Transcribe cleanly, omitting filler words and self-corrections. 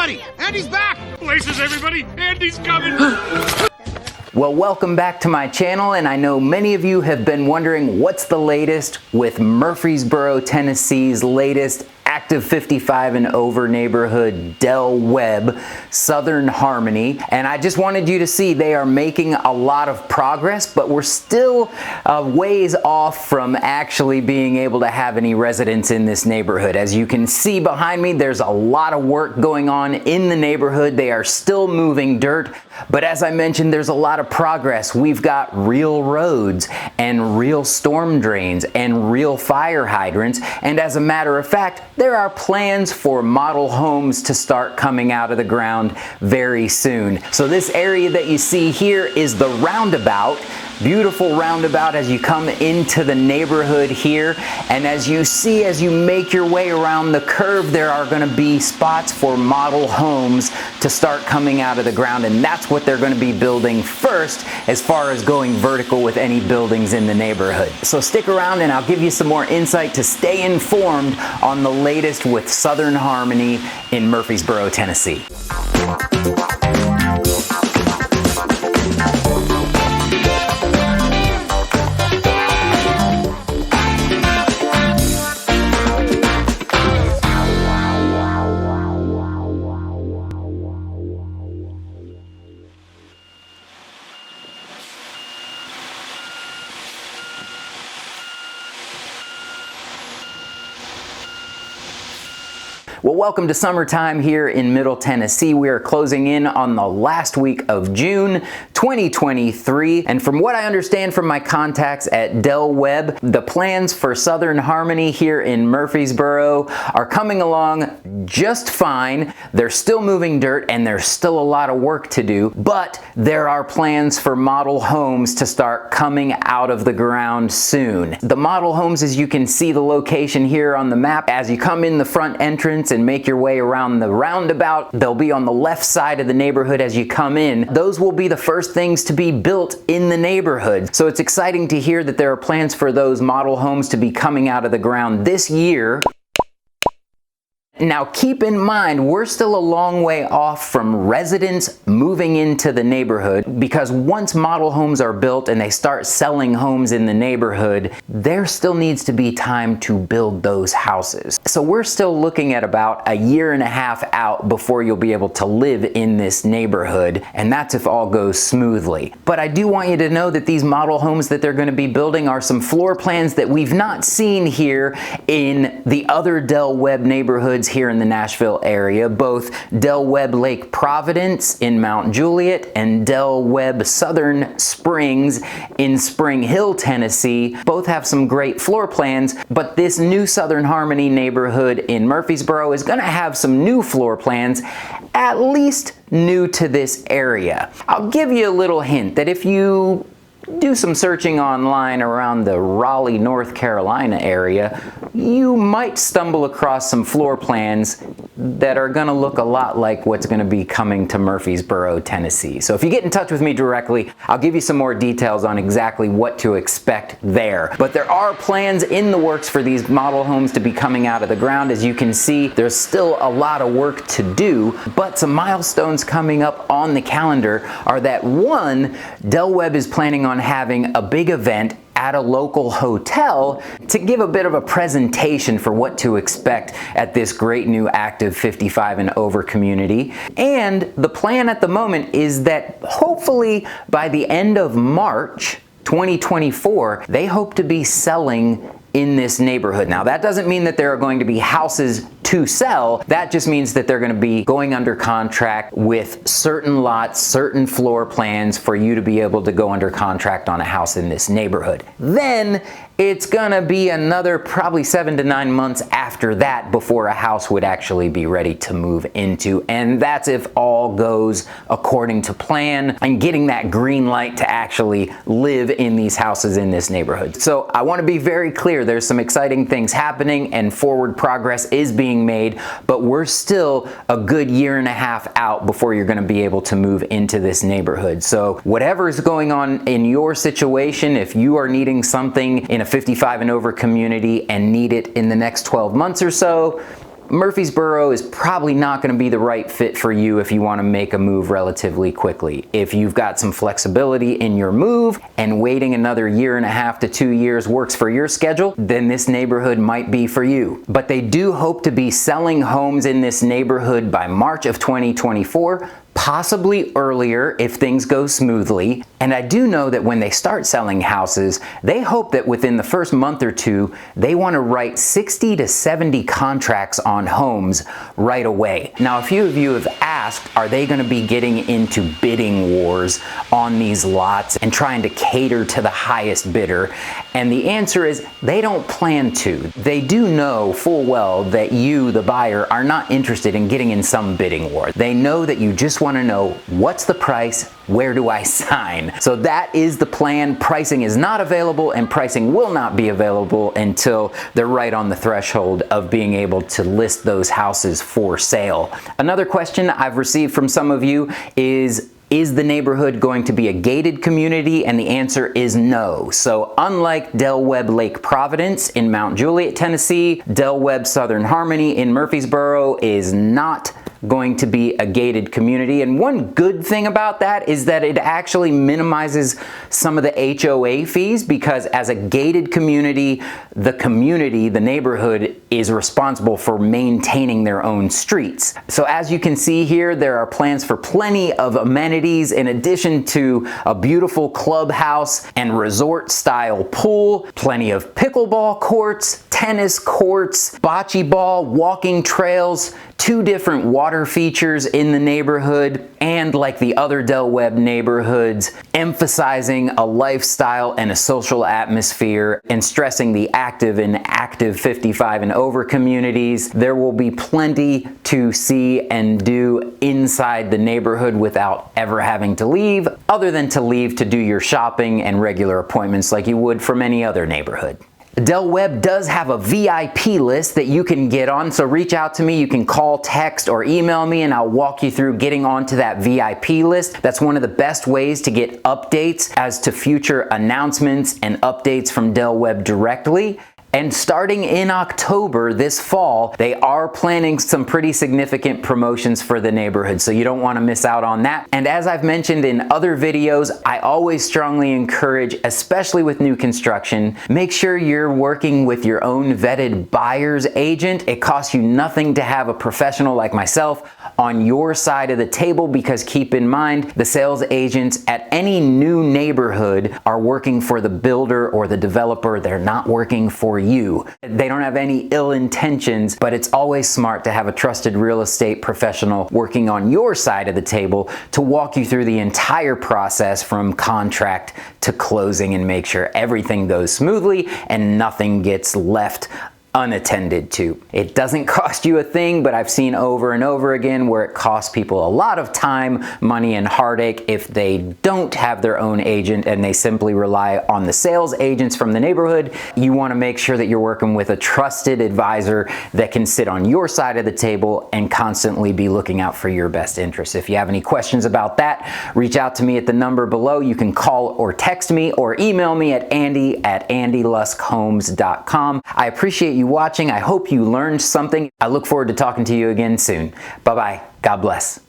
everybody! Andy's back! Places, everybody! Andy's coming! Well, welcome back to my channel, and I know many of you have been wondering what's the latest with Murfreesboro, Tennessee's latest active 55 and over neighborhood, Webb Southern Harmony. And I just wanted you to see they are making a lot of progress, but we're still ways off from actually being able to have any residents in this neighborhood. As you can see behind me, there's a lot of work going on in the neighborhood. They are still moving dirt, but as I mentioned, there's a lot of progress. We've got real roads and real storm drains and real fire hydrants. And as a matter of fact, there are plans for model homes to start coming out of the ground very soon. So this area that you see here is the roundabout. Beautiful roundabout as you come into the neighborhood here. And as you see, as you make your way around the curve, there are going to be spots for model homes to start coming out of the ground. And that's what they're going to be building first as far as going vertical with any buildings in the neighborhood. So stick around and I'll give you some more insight to stay informed on the latest with Southern Harmony in Murfreesboro, Tennessee. Well, welcome to summertime here in Middle Tennessee. We are closing in on the last week of June 2023. And from what I understand from my contacts at Webb, the plans for Southern Harmony here in Murfreesboro are coming along just fine. They're still moving dirt and there's still a lot of work to do, but there are plans for model homes to start coming out of the ground soon. The model homes, as you can see the location here on the map, as you come in the front entrance and make your way around the roundabout, they'll be on the left side of the neighborhood as you come in. Those will be the first things to be built in the neighborhood. So it's exciting to hear that there are plans for those model homes to be coming out of the ground this year. Now keep in mind, we're still a long way off from residents moving into the neighborhood, because once model homes are built and they start selling homes in the neighborhood, there still needs to be time to build those houses. So we're still looking at about a year and a half out before you'll be able to live in this neighborhood, and that's if all goes smoothly. But I do want you to know that these model homes that they're going to be building are some floor plans that we've not seen here in the other Webb neighborhoods here in the Nashville area, both Webb Lake Providence in Mount Juliet and Webb Southern Springs in Spring Hill, Tennessee. Both have some great floor plans, but this new Southern Harmony neighborhood in Murfreesboro is going to have some new floor plans, at least new to this area. I'll give you a little hint that if you do some searching online around the Raleigh, North Carolina area, you might stumble across some floor plans that are going to look a lot like what's going to be coming to Murfreesboro, Tennessee. So if you get in touch with me directly, I'll give you some more details on exactly what to expect there. But there are plans in the works for these model homes to be coming out of the ground. As you can see, there's still a lot of work to do, but some milestones coming up on the calendar are that one, Webb is planning on having a big event at a local hotel to give a bit of a presentation for what to expect at this great new active 55 and over community. And the plan at the moment is that hopefully by the end of March 2024, they hope to be selling in this neighborhood. Now, that doesn't mean that there are going to be houses to sell. That just means that they're going to be going under contract with certain lots, certain floor plans for you to be able to go under contract on a house in this neighborhood. Then it's gonna be another probably 7 to 9 months after that before a house would actually be ready to move into. And that's if all goes according to plan and getting that green light to actually live in these houses in this neighborhood. So I want to be very clear, there's some exciting things happening and forward progress is being made, but we're still a good year and a half out before you're going to be able to move into this neighborhood. So whatever is going on in your situation, if you are needing something in a 55 and over community and need it in the next 12 months or so, Murfreesboro is probably not going to be the right fit for you if you want to make a move relatively quickly. If you've got some flexibility in your move and waiting another 1.5 to 2 years works for your schedule, then this neighborhood might be for you. But they do hope to be selling homes in this neighborhood by March of 2024. Possibly earlier if things go smoothly. And I do know that when they start selling houses, they hope that within the first month or two, they want to write 60 to 70 contracts on homes right away. Now, a few of you have asked, are they going to be getting into bidding wars on these lots and trying to cater to the highest bidder? And the answer is they don't plan to. They do know full well that you, the buyer, are not interested in getting in some bidding war. They know that you just want to know what's the price, where do I sign? So that is the plan. Pricing is not available and pricing will not be available until they're right on the threshold of being able to list those houses for sale. Another question I've received from some of you is the neighborhood going to be a gated community? And the answer is no. So unlike Del Webb Lake Providence in Mount Juliet, Tennessee, Del Webb Southern Harmony in Murfreesboro is not going to be a gated community. And one good thing about that is that it actually minimizes some of the HOA fees, because as a gated community, the neighborhood is responsible for maintaining their own streets. So as you can see here, there are plans for plenty of amenities in addition to a beautiful clubhouse and resort style pool, plenty of pickleball courts, tennis courts, bocce ball, walking trails, 2 different water features in the neighborhood, and like the other Del Webb neighborhoods, emphasizing a lifestyle and a social atmosphere and stressing the active 55 and over communities. There will be plenty to see and do inside the neighborhood without ever having to leave, other than to leave to do your shopping and regular appointments like you would from any other neighborhood. Del Webb does have a VIP list that you can get on, so reach out to me. You can call, text, or email me and I'll walk you through getting onto that VIP list. That's one of the best ways to get updates as to future announcements and updates from Del Webb directly. And starting in October this fall, they are planning some pretty significant promotions for the neighborhood, so you don't want to miss out on that. And as I've mentioned in other videos, I always strongly encourage, especially with new construction, make sure you're working with your own vetted buyer's agent. It costs you nothing to have a professional like myself on your side of the table, because keep in mind, the sales agents at any new neighborhood are working for the builder or the developer. They're not working for you. They don't have any ill intentions, but it's always smart to have a trusted real estate professional working on your side of the table to walk you through the entire process from contract to closing and make sure everything goes smoothly and nothing gets left unattended to. It doesn't cost you a thing, but I've seen over and over again where it costs people a lot of time, money, and heartache if they don't have their own agent and they simply rely on the sales agents from the neighborhood. You want to make sure that you're working with a trusted advisor that can sit on your side of the table and constantly be looking out for your best interests. If you have any questions about that, reach out to me at the number below. You can call or text me or email me at andy@andyluskhomes.com. I appreciate you watching. I hope you learned something. I look forward to talking to you again soon. Bye-bye. God bless.